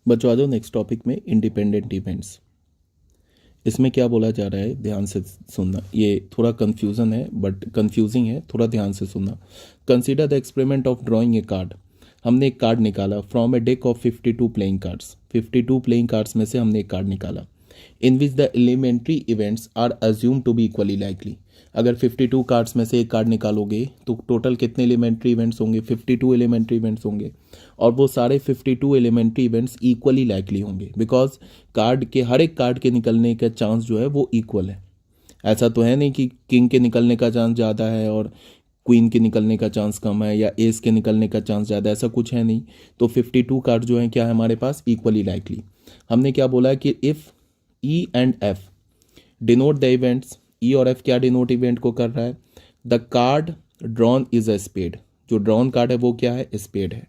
बच्चों आ जाओ next topic में, इंडिपेंडेंट इवेंट्स। इसमें क्या बोला जा रहा है, ध्यान से सुनना। ये थोड़ा कंफ्यूजन है, बट कंफ्यूजिंग है, थोड़ा ध्यान से सुनना। Consider the experiment of drawing a card. हमने एक कार्ड निकाला from a deck of 52 playing cards. 52 playing cards में से हमने एक कार्ड निकाला in which the elementary events are assumed to be equally likely. अगर 52 कार्ड्स में से एक कार्ड निकालोगे तो टोटल कितने एलिमेंट्री इवेंट्स होंगे? 52 एलिमेंट्री इवेंट्स होंगे, और वो सारे 52 एलिमेंट्री इवेंट्स इक्वली लाइकली होंगे, बिकॉज कार्ड के हर एक कार्ड के निकलने का चांस जो है वो इक्वल है। ऐसा तो है नहीं कि किंग के निकलने का चांस ज़्यादा है और क्वीन के निकलने का चांस कम है, या एस के निकलने का चांस ज़्यादा है, ऐसा कुछ है नहीं। तो 52 कार्ड जो है क्या है हमारे पास? Equally likely. हमने क्या बोला कि if E and F denote the events, E और एफ क्या डिनोट इवेंट को कर रहा है? The card drawn is a spade. जो ड्रॉन कार्ड है वो क्या है? स्पेड है।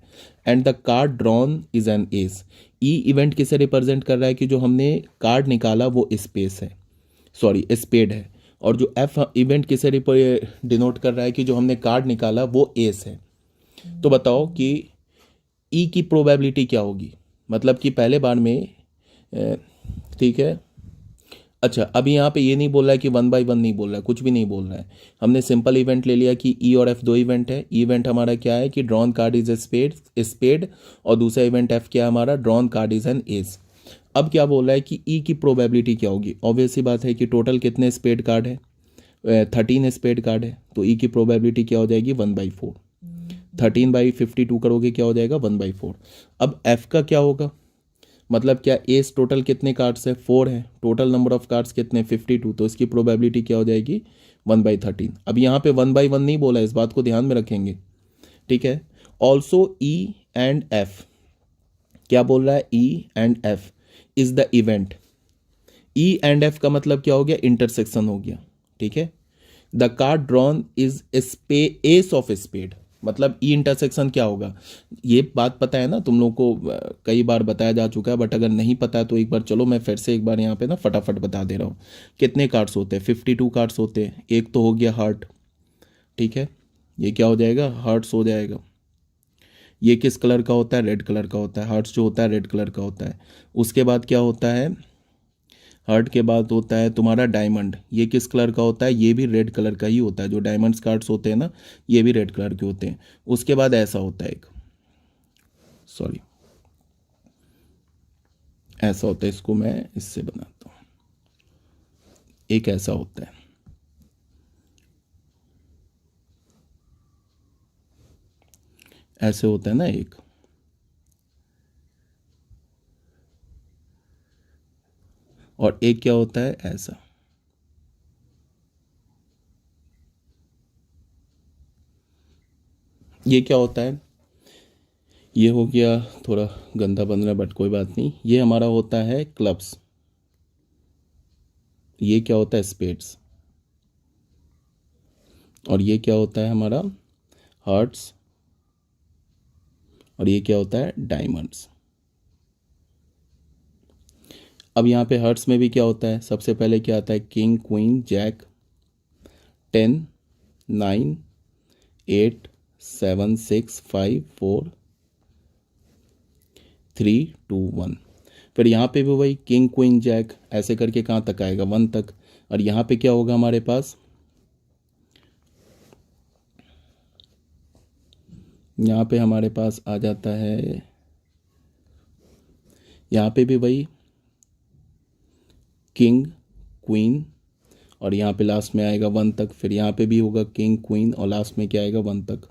And the card drawn is an ace. E event किसे रिप्रेजेंट कर रहा है? कि जो हमने कार्ड निकाला वो स्पेस है, सॉरी स्पेड है। और जो एफ इवेंट किसे डिनोट कर रहा है? कि जो हमने कार्ड निकाला वो एस है। तो बताओ कि ई की प्रोबेबिलिटी क्या होगी? मतलब कि पहले बार में ठीक है। अच्छा, अभी यहाँ पे ये नहीं बोल रहा है कि 1 बाई 1 नहीं बोल रहा है, कुछ भी नहीं बोल रहा है। हमने सिंपल इवेंट ले लिया कि ई और एफ दो इवेंट है। इवेंट हमारा क्या है? कि drawn card is a spade, और दूसरा इवेंट एफ क्या है हमारा? Drawn card is an ace. अब क्या बोल रहा है कि ई की प्रोबेबिलिटी क्या होगी? ऑब्वियस सी बात है कि टोटल कितने स्पेड कार्ड है? 13 स्पेड कार्ड है, तो ई की प्रोबेबिलिटी क्या हो जाएगी? 1/4। 13/52 करोगे क्या हो जाएगा? 1/4। अब एफ का क्या होगा? मतलब क्या एस टोटल कितने कार्ड्स है? 4 है। टोटल नंबर ऑफ कार्ड्स कितने? 52। तो इसकी प्रोबेबिलिटी क्या हो जाएगी? 1/13। अब यहाँ पे 1/1 नहीं बोला, इस बात को ध्यान में रखेंगे, ठीक है। ऑल्सो ई एंड एफ, क्या बोल रहा है? ई and F is the event. E and F का मतलब क्या हो गया? इंटरसेक्शन हो गया, ठीक है। The card drawn is ace of spade, मतलब ई इंटरसेक्शन क्या होगा? ये बात पता है ना तुम लोग को, कई बार बताया जा चुका है, बट अगर नहीं पता है तो एक बार चलो मैं फिर से एक बार यहाँ पे ना फटाफट बता दे रहा हूँ। कितने कार्ड्स होते हैं? 52 कार्ड्स होते हैं। एक तो हो गया हार्ट, ठीक है, ये क्या हो जाएगा? हार्ट्स हो जाएगा। ये किस कलर का होता है? रेड कलर का होता है। हार्ट्स जो होता है रेड कलर का होता है। उसके बाद क्या होता है? हार्ट के बाद होता है तुम्हारा डायमंड। ये किस कलर का होता है? ये भी रेड कलर का ही होता है। जो डायमंड्स कार्ड्स होते हैं ना, ये भी रेड कलर के होते हैं। उसके बाद ऐसा होता है एक, सॉरी ऐसा होता है, इसको मैं इससे बनाता हूँ। एक ऐसा होता है, ऐसे होता है ना एक, और एक क्या होता है? ऐसा। ये क्या होता है? ये हो गया, थोड़ा गंदा बन रहा है बट कोई बात नहीं। ये हमारा होता है क्लब्स। ये क्या होता है? स्पेड्स। और ये क्या होता है हमारा? हार्ट्स। और ये क्या होता है? डायमंड्स। अब यहाँ पे हार्ट्स में भी क्या होता है? सबसे पहले क्या आता है? King, queen, jack, 10, 9, 8, 7, 6, 5, 4, 3, 2, 1। फिर यहाँ पे भी वही किंग, क्वीन, जैक ऐसे करके कहाँ तक आएगा? 1 तक। और यहाँ पे क्या होगा हमारे पास? यहाँ पे हमारे पास आ जाता है, यहाँ पे भी वही किंग, क्वीन, और यहाँ पे लास्ट में आएगा 1 तक। फिर यहाँ पे भी होगा किंग, क्वीन, और लास्ट में क्या आएगा? 1 तक।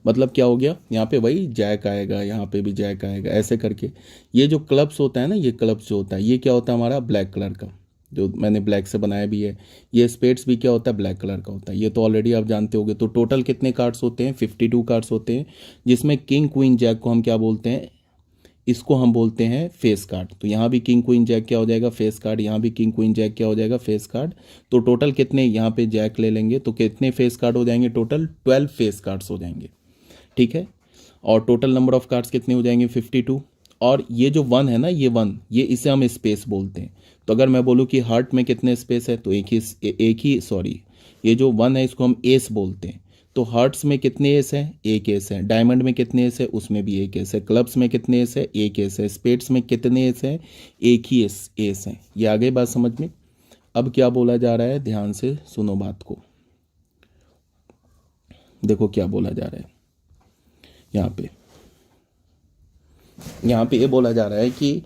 मतलब क्या हो गया? यहाँ पे वही जैक आएगा, यहाँ पे भी जैक आएगा, ऐसे करके। ये जो क्लब्स होता है ना, ये क्लब्स जो होता है, ये क्या होता है हमारा? ब्लैक कलर का, जो मैंने ब्लैक से बनाया भी है। ये स्पेड्स भी क्या होता है? ब्लैक कलर का होता है। ये तो ऑलरेडी आप जानते होगे। तो टोटल कितने कार्ड्स होते हैं? 52 कार्ड्स होते हैं, जिसमें किंग, क्वीन, जैक को हम क्या बोलते हैं? इसको हम बोलते हैं फेस कार्ड। तो यहाँ भी किंग, क्वीन, जैक क्या हो जाएगा? Face card. यहाँ भी किंग, क्वीन, जैक क्या हो जाएगा? Face card. तो टोटल कितने, यहाँ पे जैक ले लेंगे तो कितने फेस कार्ड हो जाएंगे? टोटल 12 फेस कार्ड्स हो जाएंगे, ठीक है। और टोटल नंबर ऑफ कार्ड्स कितने हो जाएंगे? 52। और ये जो 1 है ना, ये 1, ये इसे हम स्पेस बोलते हैं। तो अगर मैं बोलूँ कि हार्ट में कितने स्पेस है, तो एक ही सॉरी, ये जो 1 है इसको हम एस बोलते हैं। तो हार्ट्स में कितने एस हैं, एक एस है। डायमंड में कितने एस है, उसमें भी एक एस है। क्लब्स में कितने एस है, एक एस है। स्पेड्स में कितने एस है, एक ही एस है। ये आ गई बात समझ में। अब क्या बोला जा रहा है, ध्यान से सुनो बात को। देखो क्या बोला जा रहा है यहाँ पे ये बोला जा रहा है कि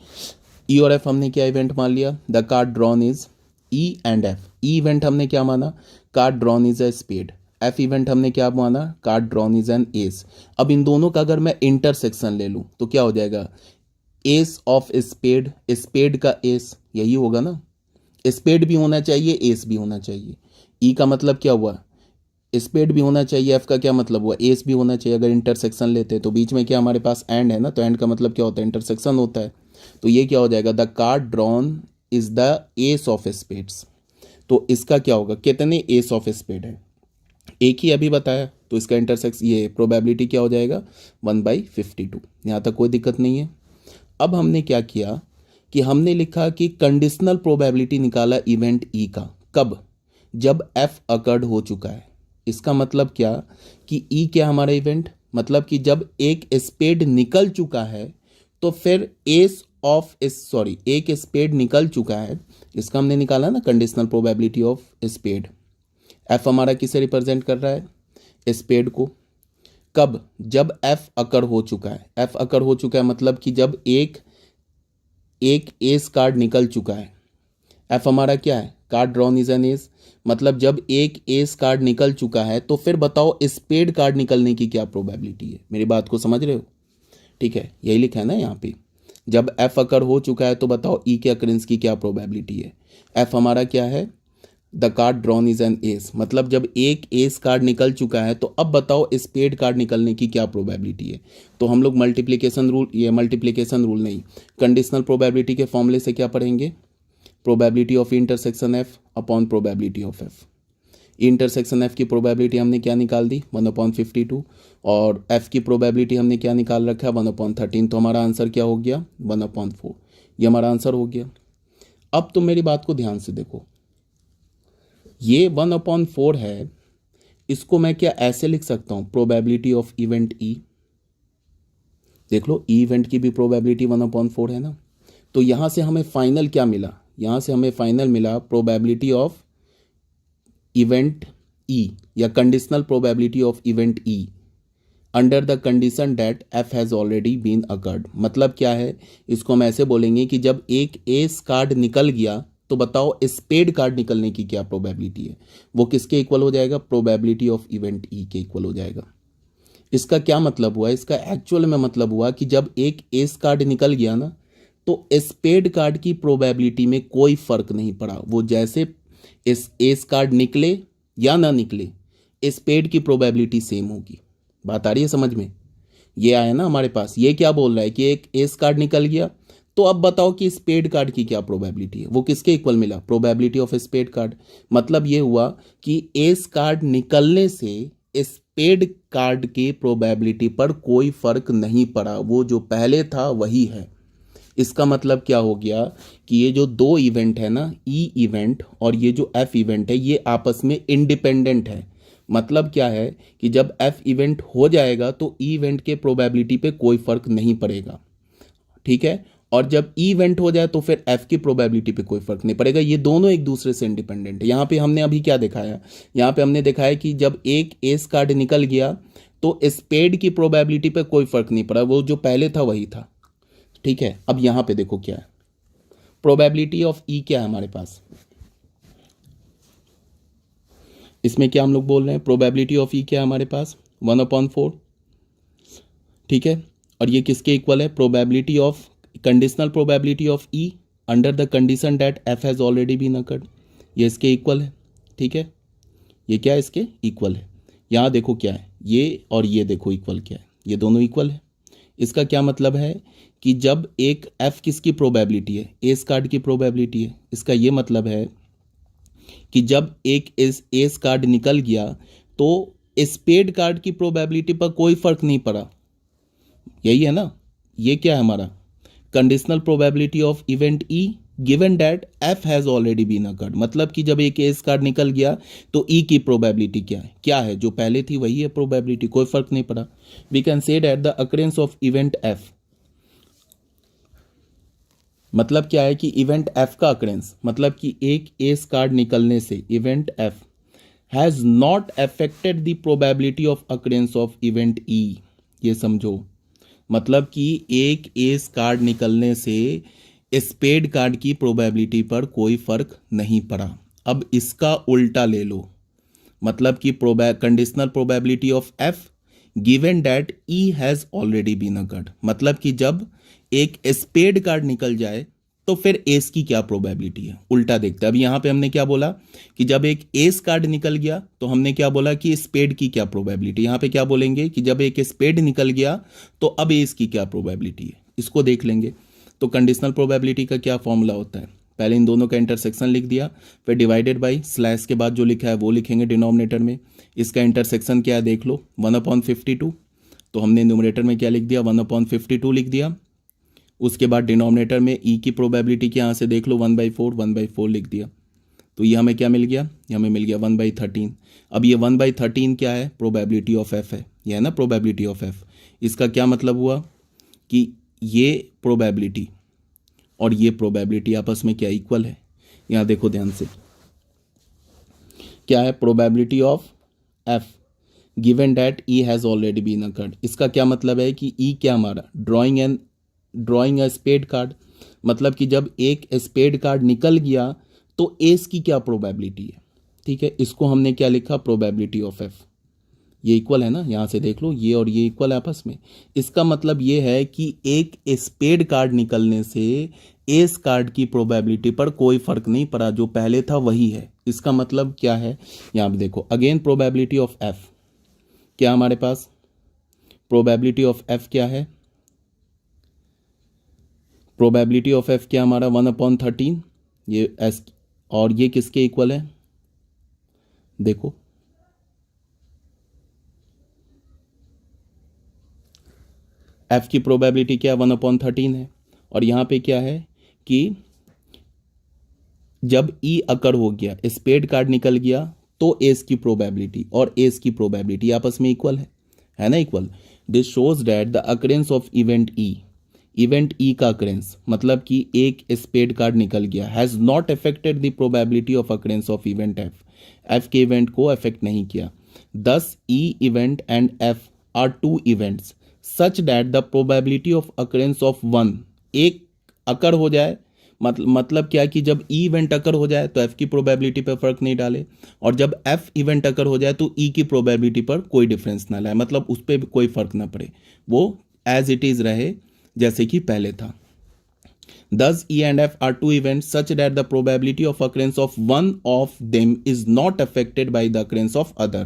ई और एफ हमने क्या इवेंट मान लिया, the card drawn is E and F. E event हमने क्या माना, card drawn is a spade. F event हमने क्या माना, card drawn is an ace. अब इन दोनों का अगर मैं इंटरसेक्शन ले लूं तो क्या हो जाएगा, एस ऑफ स्पेड, स्पेड का एस, यही होगा ना। स्पेड भी होना चाहिए, एस भी होना चाहिए। ई का मतलब क्या हुआ, स्पेड भी होना चाहिए। एफ का क्या मतलब हुआ, एस भी होना चाहिए। अगर इंटरसेक्शन लेते हैं तो बीच में क्या हमारे पास एंड है ना, तो एंड का मतलब क्या होता है, इंटरसेक्शन होता है। तो ये क्या हो जाएगा, the card drawn is the S of spades. तो इसका क्या होगा, कितने एस ऑफ स्पेड है, एक ही अभी बताया, तो इसका इंटरसेक्स ये प्रोबेबिलिटी क्या हो जाएगा, 1/52। यहाँ तक कोई दिक्कत नहीं है। अब हमने क्या किया कि हमने लिखा कि कंडीशनल प्रोबेबिलिटी निकाला इवेंट ई का, कब, जब एफ अकर्ड हो चुका है। इसका मतलब क्या कि ई क्या हमारा इवेंट, मतलब कि जब एक स्पेड निकल चुका है तो फिर एक स्पेड निकल चुका है, इसका हमने निकाला ना conditional probability of spade. F हमारा किसे रिप्रेजेंट कर रहा है, स्पेड को। कब, जब एफ अकर हो चुका है। एफ अकर हो चुका है मतलब कि जब एक एस कार्ड निकल चुका है। एफ हमारा क्या है, card drawn is an S, मतलब जब एक एस कार्ड निकल चुका है तो फिर बताओ स्पेड कार्ड निकलने की क्या प्रोबेबिलिटी है। मेरी बात को समझ रहे हो, ठीक है, यही लिखा है ना यहाँ पे। जब एफ अकर हो चुका है तो बताओ ई के अकरेंस की क्या प्रोबेबिलिटी है। एफ हमारा क्या है, the card drawn is an S, मतलब जब एक एस कार्ड निकल चुका है तो अब बताओ स्पेड कार्ड निकलने की क्या प्रोबेबिलिटी है। तो हम लोग मल्टीप्लिकेशन रूल नहीं, कंडीशनल प्रोबेबिलिटी के फॉर्मूले से क्या पढ़ेंगे, probability of intersection F upon probability of F. Intersection F की प्रोबेबिलिटी हमने क्या निकाल दी, 1/52, और एफ की प्रोबेबिलिटी हमने क्या निकाल रखा है, 1/13। तो हमारा आंसर क्या हो गया, 1/4। ये हमारा आंसर हो गया। अब तो मेरी बात को ध्यान से देखो, ये 1/4 है, इसको मैं क्या ऐसे लिख सकता हूं, प्रोबेबिलिटी ऑफ इवेंट ई। देख लो, ई इवेंट की भी प्रोबेबिलिटी 1/4 है ना। तो यहां से हमें फाइनल क्या मिला, यहां से हमें फाइनल मिला प्रोबेबिलिटी ऑफ इवेंट ई, या conditional probability of event E under the condition that F has already been occurred. मतलब क्या है, इसको हम ऐसे बोलेंगे कि जब एक एस कार्ड निकल गया तो बताओ स्पेड कार्ड निकलने की क्या प्रोबेबिलिटी है। वो किसके इक्वल हो जाएगा, प्रोबेबिलिटी ऑफ इवेंट ई के इक्वल हो जाएगा। इसका क्या मतलब हुआ, इसका एक्चुअल में मतलब हुआ कि जब एक एस कार्ड निकल गया ना तो स्पेड कार्ड की प्रोबेबिलिटी में कोई फर्क नहीं पड़ा। वो जैसे इस एस कार्ड निकले या ना निकले, स्पेड की प्रोबेबिलिटी सेम होगी। बात आ रही है समझ में। ये आया ना हमारे पास, ये क्या बोल रहा है कि एक एस कार्ड निकल गया, तो अब बताओ कि स्पेड कार्ड की क्या प्रोबेबिलिटी है। वो किसके इक्वल मिला, प्रोबेबिलिटी ऑफ स्पेड कार्ड। मतलब ये हुआ कि एस कार्ड निकलने से स्पेड कार्ड की प्रोबेबिलिटी पर कोई फर्क नहीं पड़ा, वो जो पहले था वही है। इसका मतलब क्या हो गया कि ये जो दो इवेंट है ना, ई इवेंट और ये जो एफ इवेंट है, ये आपस में इंडिपेंडेंट है। मतलब क्या है कि जब एफ इवेंट हो जाएगा तो ई इवेंट के प्रोबेबिलिटी पे कोई फर्क नहीं पड़ेगा, ठीक है। और जब ई इवेंट हो जाए तो फिर एफ की प्रोबेबिलिटी पे कोई फर्क नहीं पड़ेगा। ये दोनों एक दूसरे से इंडिपेंडेंट है। यहाँ पे हमने अभी क्या दिखाया, यहाँ पे हमने दिखाया कि जब एक एस कार्ड निकल गया तो स्पेड की प्रोबेबिलिटी पे कोई फर्क नहीं पड़ा, वो जो पहले था वही था, ठीक है। अब यहाँ पे देखो क्या है, प्रोबेबिलिटी ऑफ ई क्या है हमारे पास, इसमें क्या हम लोग बोल रहे हैं, प्रोबेबिलिटी ऑफ ई क्या है हमारे पास, 1/4, ठीक है। और ये किसके इक्वल है, probability of conditional probability of E under the condition that F has already been occurred, ये इसके इक्वल है, ठीक है। ये क्या है, इसके इक्वल है। यहाँ देखो क्या है, ये और ये देखो इक्वल क्या है, ये दोनों इक्वल है। इसका क्या मतलब है कि जब एक एफ किसकी प्रोबेबिलिटी है, एस कार्ड की प्रोबेबिलिटी है। इसका ये मतलब है कि जब एक एस कार्ड निकल गया तो स्पेड कार्ड की प्रोबेबिलिटी पर कोई फर्क नहीं पड़ा, यही है ना। ये क्या है हमारा, conditional probability of event E given that F has already been occurred, मतलब कि जब एक एस कार्ड निकल गया तो ई की प्रोबेबिलिटी क्या है जो पहले थी वही है प्रोबेबिलिटी, कोई फर्क नहीं पड़ा. We can say that the occurrence of event F, मतलब क्या है कि इवेंट एफ का अकरेंस, मतलब कि एक एस कार्ड निकलने से event F has not affected the probability of occurrence of event ई. ये समझो, मतलब कि एक एस कार्ड निकलने से स्पेड कार्ड की प्रोबेबिलिटी पर कोई फर्क नहीं पड़ा. अब इसका उल्टा ले लो, मतलब कि conditional probability of F given that E has already been occurred, मतलब कि जब एक स्पेड कार्ड निकल जाए तो फिर एस की क्या प्रोबेबिलिटी है, उल्टा देखते हैं. अब यहां पे हमने क्या बोला कि जब एक एस कार्ड निकल गया तो हमने क्या बोला कि स्पेड की क्या प्रोबेबिलिटी. यहां पे क्या बोलेंगे कि जब एक स्पेड निकल गया तो अब एस की क्या प्रोबेबिलिटी है, इसको देख लेंगे. तो कंडीशनल प्रोबेबिलिटी का क्या फॉर्मूला होता है, पहले इन दोनों का इंटरसेक्शन लिख दिया, फिर डिवाइडेड बाई स्लैश के बाद जो लिखा है वो लिखेंगे डिनोमिनेटर में. इसका इंटरसेक्शन क्या है देख लो, 1/52. तो हमने न्यूमरेटर में क्या लिख दिया, 1/52 लिख दिया. उसके बाद डिनोमिनेटर में ई की प्रोबेबिलिटी के यहाँ से देख लो 1/4 लिख दिया. तो ये हमें क्या मिल गया, ये हमें मिल गया 1/13. अब ये 1/13 क्या है, प्रोबेबिलिटी ऑफ एफ है, ये है ना प्रोबेबिलिटी ऑफ एफ. इसका क्या मतलब हुआ कि ये प्रोबेबिलिटी और ये प्रोबेबिलिटी आपस में क्या इक्वल है. यहाँ देखो ध्यान से, क्या है probability of F given that E has already been occurred. इसका क्या मतलब है कि ई क्या हमारा ड्रॉइंग अ स्पेड कार्ड, मतलब कि जब एक स्पेड कार्ड निकल गया तो एस की क्या प्रोबेबिलिटी है. ठीक है, इसको हमने क्या लिखा, प्रोबेबिलिटी ऑफ एफ. ये इक्वल है ना, यहाँ से देख लो ये और ये इक्वल है आपस में. इसका मतलब ये है कि एक स्पेड कार्ड निकलने से एस कार्ड की प्रोबेबिलिटी पर कोई फर्क नहीं पड़ा, जो पहले था वही है. इसका मतलब क्या है, यहाँ पे देखो अगेन प्रोबेबिलिटी ऑफ एफ क्या हमारे पास, प्रोबेबिलिटी ऑफ एफ क्या है, प्रोबेबिलिटी ऑफ एफ क्या हमारा 1/13. ये एस और ये किसके इक्वल है, देखो एफ की प्रोबेबिलिटी क्या 1/13 है. और यहां पे क्या है कि जब ई अकर हो गया, स्पेड कार्ड निकल गया, तो एस की प्रोबेबिलिटी और एस की प्रोबेबिलिटी आपस में इक्वल है ना equal. This shows that the occurrence of event E का अकरेंस, मतलब कि एक स्पेड कार्ड निकल गया, has not affected the probability of occurrence of event F के इवेंट को अफेक्ट नहीं किया. Thus E event and F are two events such that the probability of occurrence of one, एक अकर हो जाए, मतलब क्या कि जब ई इवेंट अकर हो जाए तो एफ की प्रोबेबिलिटी पर फर्क नहीं डाले, और जब एफ इवेंट अकर हो जाए तो ई की प्रोबेबिलिटी पर कोई डिफरेंस ना लाए, मतलब उस पर कोई फर्क ना पड़े, वो एज इट इज रहे जैसे कि पहले था. Thus, E and F are two events such that the probability of occurrence of one of them is not affected by the occurrence of other.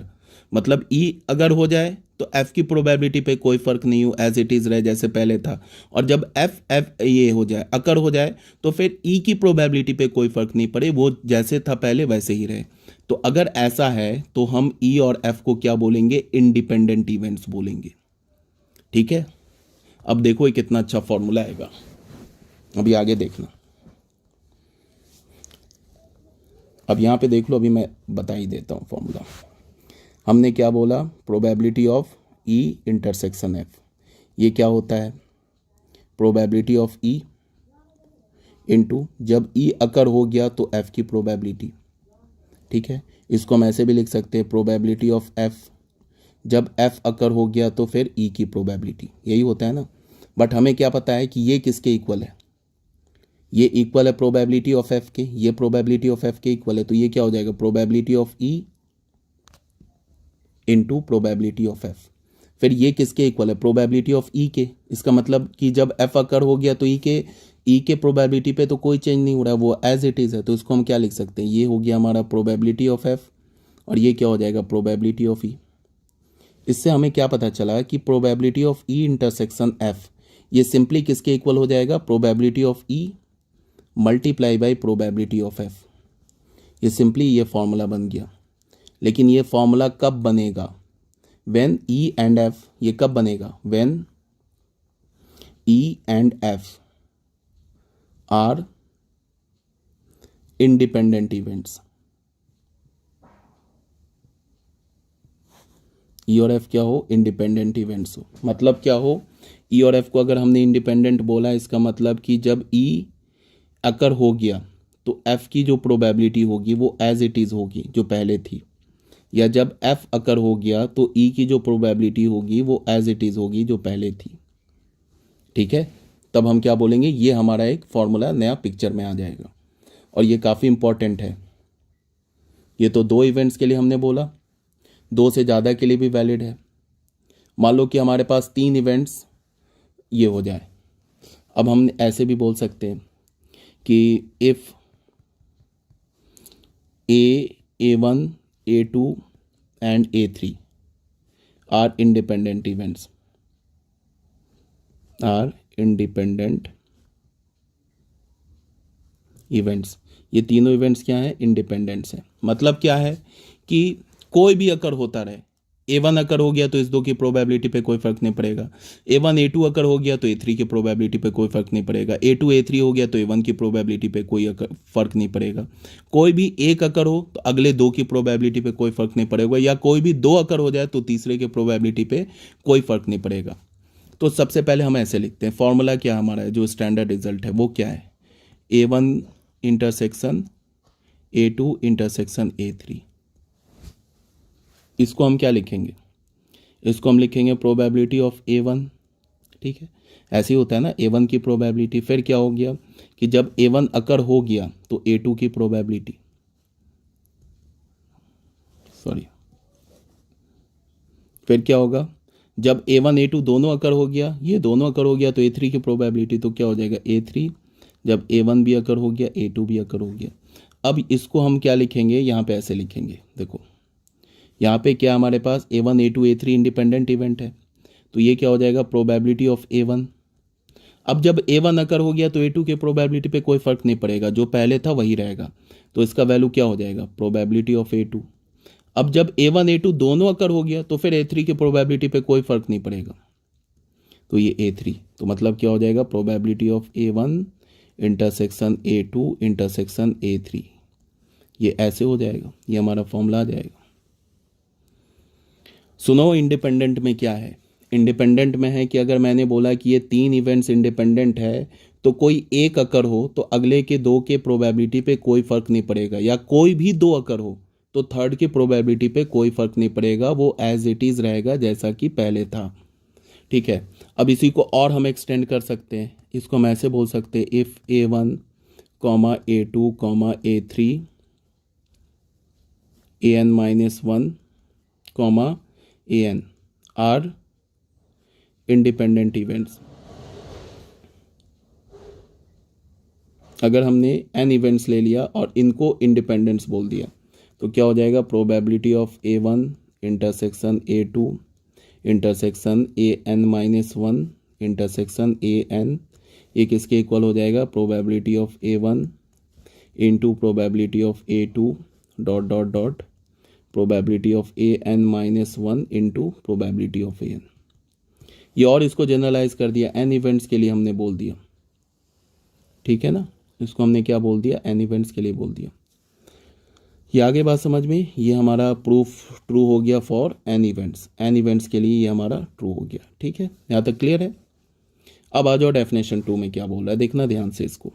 मतलब E अगर हो जाए तो F की प्रोबेबिलिटी पे कोई फर्क नहीं हो, एज इट इज रहे जैसे पहले था. और जब F ये हो जाए, अकर हो जाए, तो फिर E की प्रोबेबिलिटी पे कोई फर्क नहीं पड़े, वो जैसे था पहले वैसे ही रहे. तो अगर ऐसा है तो हम E और F को क्या बोलेंगे, इंडिपेंडेंट इवेंट्स बोलेंगे. ठीक है, अब देखो ये कितना अच्छा फॉर्मूला आएगा, अभी आगे देखना. अब यहाँ पे देख लो, अभी मैं बता ही देता हूँ फॉर्मूला. हमने क्या बोला, probability of E intersection F, ये क्या होता है, प्रोबेबिलिटी ऑफ ई इनटू जब ई अकर हो गया तो एफ की प्रोबेबिलिटी. ठीक है, इसको हम ऐसे भी लिख सकते हैं, प्रोबेबिलिटी ऑफ एफ जब एफ अकर हो गया तो फिर ई की प्रोबेबिलिटी, यही होता है ना. बट हमें क्या पता है कि ये किसके इक्वल है, ये इक्वल है प्रोबेबिलिटी ऑफ एफ के, ये प्रोबेबिलिटी ऑफ एफ के इक्वल है, तो ये क्या हो जाएगा, probability of E into probability of F. फिर ये किसके इक्वल है, प्रोबेबिलिटी ऑफ ई के. इसका मतलब कि जब एफ अकर हो गया तो ई के प्रोबेबिलिटी पे तो कोई चेंज नहीं हो रहा है, वो एज इट इज है. तो इसको हम क्या लिख सकते हैं, ये हो गया हमारा प्रोबेबिलिटी ऑफ एफ और ये क्या हो जाएगा, प्रोबेबिलिटी ऑफ ई. इससे हमें क्या पता चला कि probability of E intersection F ये सिंपली किसके इक्वल हो जाएगा, probability of E multiply by probability of F. ये सिंपली ये फॉर्मूला बन गया. लेकिन ये फॉर्मूला कब बनेगा, व्हेन ई एंड एफ, ये कब बनेगा, when E and F are independent events. E और एफ क्या हो, इंडिपेंडेंट इवेंट्स हो। मतलब क्या हो, ई और एफ को अगर हमने इंडिपेंडेंट बोला, इसका मतलब कि जब ई अकर हो गया तो एफ की जो प्रोबेबिलिटी होगी वो एज इट इज़ होगी जो पहले थी, या जब एफ अकर हो गया तो ई की जो प्रोबेबिलिटी होगी वो एज इट इज़ होगी जो पहले थी। ठीक है, तब हम क्या बोलेंगे, ये हमारा एक फॉर्मूला नया पिक्चर में आ जाएगा और ये काफ़ी इंपॉर्टेंट है। ये तो 2 इवेंट्स के लिए हमने बोला, 2 से ज़्यादा के लिए भी वैलिड है। मान लो कि हमारे पास 3 इवेंट्स ये हो जाए, अब हम ऐसे भी बोल सकते हैं कि if A1, A2 and A3 are independent events, ये तीनों इवेंट्स क्या हैं, इंडिपेंडेंट्स हैं। मतलब क्या है कि कोई भी अकर होता रहे, A1 अकर हो गया तो इस 2 की प्रोबेबिलिटी पे कोई फर्क नहीं पड़ेगा, A1 A2 अकर हो गया तो A3 की प्रोबेबिलिटी पे कोई फर्क नहीं पड़ेगा, A2 A3 हो गया तो A1 की प्रोबेबिलिटी पे कोई फर्क नहीं पड़ेगा, कोई भी एक अकर हो तो अगले 2 की प्रोबेबिलिटी पे कोई फर्क नहीं पड़ेगा, या कोई भी 2 अकर हो जाए तो तीसरे की प्रोबेबिलिटी पे कोई फर्क नहीं पड़ेगा। तो सबसे पहले हम ऐसे लिखते हैं, फॉर्मूला क्या हमारा है, जो स्टैंडर्ड रिजल्ट है वो क्या है, A1 intersection A2 intersection A3। इसको हम क्या लिखेंगे, इसको हम लिखेंगे प्रोबेबिलिटी ऑफ A1। ठीक है, ऐसे ही होता है ना, A1 की प्रोबेबिलिटी, फिर क्या हो गया कि जब A1 अकर हो गया तो A2 की प्रोबेबिलिटी, फिर क्या होगा, जब A1 A2 दोनों अकर हो गया, ये दोनों अकर हो गया तो A3 की प्रोबेबिलिटी, तो क्या हो जाएगा A3, जब A1 भी अकर हो गया A2 भी अकर हो गया। अब इसको हम क्या लिखेंगे, यहाँ पे ऐसे लिखेंगे, देखो यहाँ पे क्या हमारे पास A1 A2 A3 independent event है, तो ये क्या हो जाएगा, प्रोबेबिलिटी ऑफ A1। अब जब A1 अकर हो गया तो A2 के प्रोबेबिलिटी पे कोई फर्क नहीं पड़ेगा, जो पहले था वही रहेगा, तो इसका वैल्यू क्या हो जाएगा, प्रोबेबिलिटी ऑफ A2। अब जब A1 A2 दोनों अकर हो गया तो फिर A3 की प्रोबेबिलिटी पे कोई फर्क नहीं पड़ेगा, तो ये A3, तो मतलब क्या हो जाएगा, probability of A1 intersection A2 intersection A3, ये ऐसे हो जाएगा, ये हमारा फॉर्मूला आ जाएगा। सुनो इंडिपेंडेंट में क्या है, इंडिपेंडेंट में है कि अगर मैंने बोला कि ये 3 इवेंट्स इंडिपेंडेंट है तो कोई एक अकर हो तो अगले के 2 के प्रोबेबिलिटी पे कोई फर्क नहीं पड़ेगा, या कोई भी 2 अकर हो तो थर्ड की प्रोबेबिलिटी पे कोई फर्क नहीं पड़ेगा, वो एज इट इज़ रहेगा जैसा कि पहले था। ठीक है, अब इसी को और हम एक्सटेंड कर सकते हैं, इसको हम ऐसे बोल सकते हैं, if A1, A2, A3 an-1, an are independent events. अगर हमने n इवेंट्स ले लिया और इनको इंडिपेंडेंस बोल दिया तो क्या हो जाएगा, probability of A1 intersection A2 intersection an-1 intersection an, ये किसके इक्वल हो जाएगा, probability of A1 into probability of A2 dot dot dot probability of an-1 into probability of an। ये और इसको जनरलाइज कर दिया, n इवेंट्स के लिए हमने बोल दिया, ठीक है ना, इसको हमने क्या बोल दिया, n इवेंट्स के लिए बोल दिया। ये आगे बात समझ में, ये हमारा प्रूफ ट्रू हो गया फॉर n इवेंट्स के लिए ये हमारा ट्रू हो गया। ठीक है, यहाँ तक क्लियर है। अब आ जाओ डेफिनेशन 2 में क्या बोल रहा है, देखना ध्यान से इसको।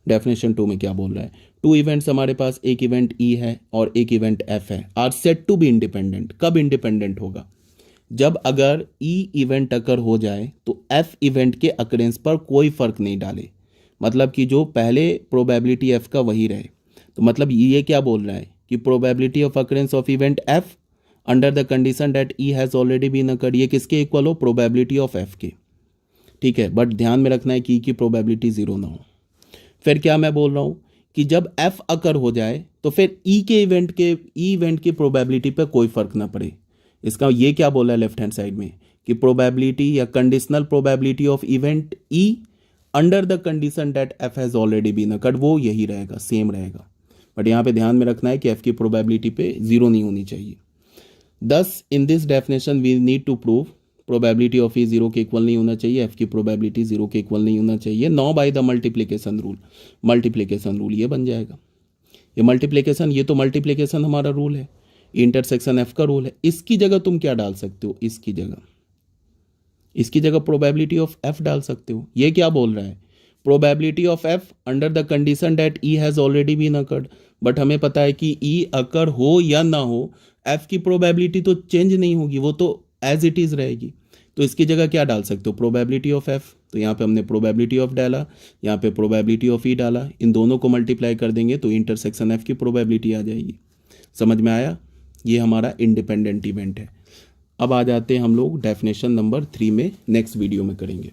डेफिनेशन 2 में क्या बोल रहा है, 2 इवेंट्स हमारे पास, एक इवेंट E है और एक इवेंट F है, are set to be independent. कब इंडिपेंडेंट होगा, जब अगर E इवेंट अकर हो जाए तो F इवेंट के अकरेंस पर कोई फर्क नहीं डाले, मतलब कि जो पहले प्रोबेबिलिटी F का वही रहे। तो मतलब ये क्या बोल रहा है कि probability of occurrence of event F under the condition that E has already been occurred, ये किसके इक्वल हो, प्रोबेबिलिटी ऑफ F के। ठीक है, बट ध्यान में रखना है कि E की प्रोबेबिलिटी 0 ना हो। फिर क्या मैं बोल रहा हूँ कि जब F अकर हो जाए तो फिर E इवेंट की प्रोबेबिलिटी पर कोई फर्क ना पड़े। इसका ये क्या बोला है लेफ्ट हैंड साइड में कि प्रोबेबिलिटी या conditional probability of event E under the condition that F has already been occurred, वो यही रहेगा, सेम रहेगा। बट यहाँ पे ध्यान में रखना है कि F की प्रोबेबिलिटी पे 0 नहीं होनी चाहिए। Thus in this definition we need to prove probability of E zero के इक्वल नहीं होना चाहिए, एफ की प्रोबेबिलिटी जीरो के इक्वल नहीं होना चाहिए, no by the multiplication rule ये बन जाएगा। ये मल्टीप्लिकेशन, ये तो मल्टीप्लिकेशन हमारा रूल है, इंटरसेक्शन एफ का रूल है। इसकी जगह तुम क्या डाल सकते हो, इसकी जगह प्रोबेबिलिटी ऑफ एफ डाल सकते हो। ये क्या बोल रहा है, probability of F under the condition that E has already been occurred. But हमें पता है कि ई अकर हो या ना हो, एफ की प्रोबेबिलिटी तो चेंज नहीं होगी, वो तो एज इट इज रहेगी। तो इसकी जगह क्या डाल सकते हो, प्रोबेबिलिटी ऑफ एफ। तो यहाँ पे हमने प्रोबेबिलिटी ऑफ डाला, यहाँ पे प्रोबेबिलिटी ऑफ ई डाला, इन दोनों को मल्टीप्लाई कर देंगे तो इंटरसेक्शन एफ की प्रोबेबिलिटी आ जाएगी। समझ में आया, ये हमारा इंडिपेंडेंट इवेंट है। अब आ जाते हैं हम लोग डेफिनेशन नंबर 3 में, नेक्स्ट वीडियो में करेंगे।